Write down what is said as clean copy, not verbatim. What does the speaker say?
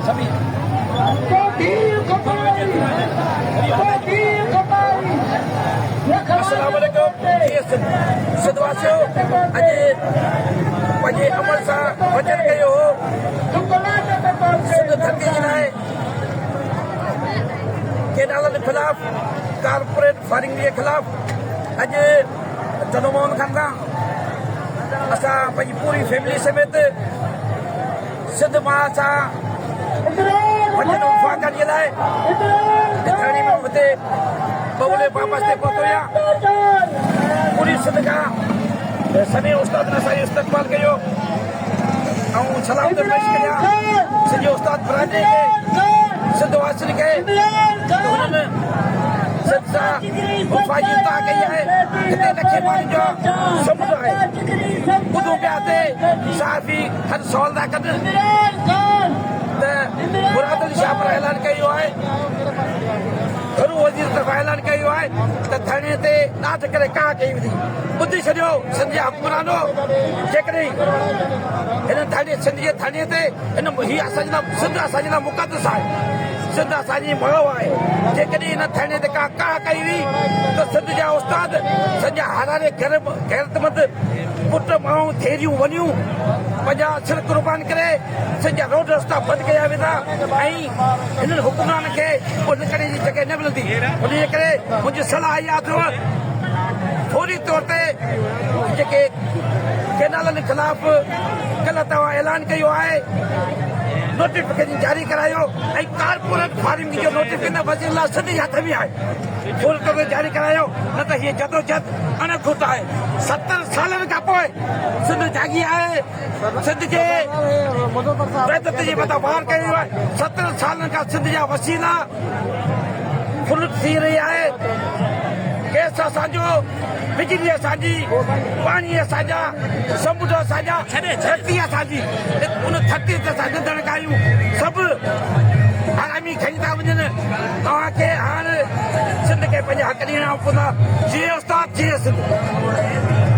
सभी Assalamualaikum. Situasi aja pagi amal sa wajan kayo sudah thaki naik canal के खिलाफ corporate firing के खिलाफ अज जनमोहन खान असा पूरी फैमिली समेत सिद्ध महासा वचन वफा करण लाइ थाणे में हुते बबुले वापस ते पहुतो या पूरी सिंध का सभी उस्ताद ने असांजो इस्तक़बाल कयो ऐं सलाम पेश कया सॼे उस्ताद बरादरी खे सिंध वासियुनि खे हुननि सिंध सां वफ़ा जी इता कई आहे हिते लखे माण्हुनि जो समुंड आहे ॿुधूं पिया हिते सहाफ़ी हर सवाल था कनि त मुराद अली शाह पर ऐलान कयो आहे घरू वज़ीर तरफ़ां ऐलान कयो आहे त थाणे ते ॾाढ करे का कई वेंदी ॿुधी छॾियो सिंध जा हुकुमरानो जेकॾहिं हिन थाणे सिंध जे थाणे ते हिन हीअ असांजे लाइ सिंध असांजे लाइ मुक़दस आहे सिंध असांजी मयो आहे जेकॾहिं हिन थाणे ते का कई हुई त सिंध जा उस्ताद सॼा हारारे गैरतमंद पुट माण्हू थेरियूं वञियूं पंहिंजा सिर कुर्बान करे सॼा रोड रस्ता बंदि कया वेंदा ऐं हिननि हुकुमरान खे उन करे जी जॻह न मिलंदी उन जे करे मुंहिंजी सलाह इहा अथव फौरी तौर ते जेके केनालनि ख़िलाफ़ कल्ह तव्हां ऐलान कयो आहे नोटिफिकेशन जारी करायो ऐं कारपोरेट फार्मिंग जो नोटिफिकेशन वज़ीर लाइ सिंध जे हथ में आहे फौरी तौर ते जारी करायो न त हीअ जदोजहद अणखुट आहे 70 सालनि खां पोइ सिंध जागी आहे सिंध जे वहदत जे मथां वार कयो आहे 70 सालनि खां सिंध जा वसीला फुलट थी रही आहे गैस असांजो बिजली असांजी पाणी असांजा समुंड असांजा धरती असांजी उन धरती ते असां निंदण कयूं सभु हरामी खणी था वञनि तव्हांखे हाणे सिंध खे पंहिंजा हक़ ॾियणा पवंदा जीअं उस्ताद जीअं सिंध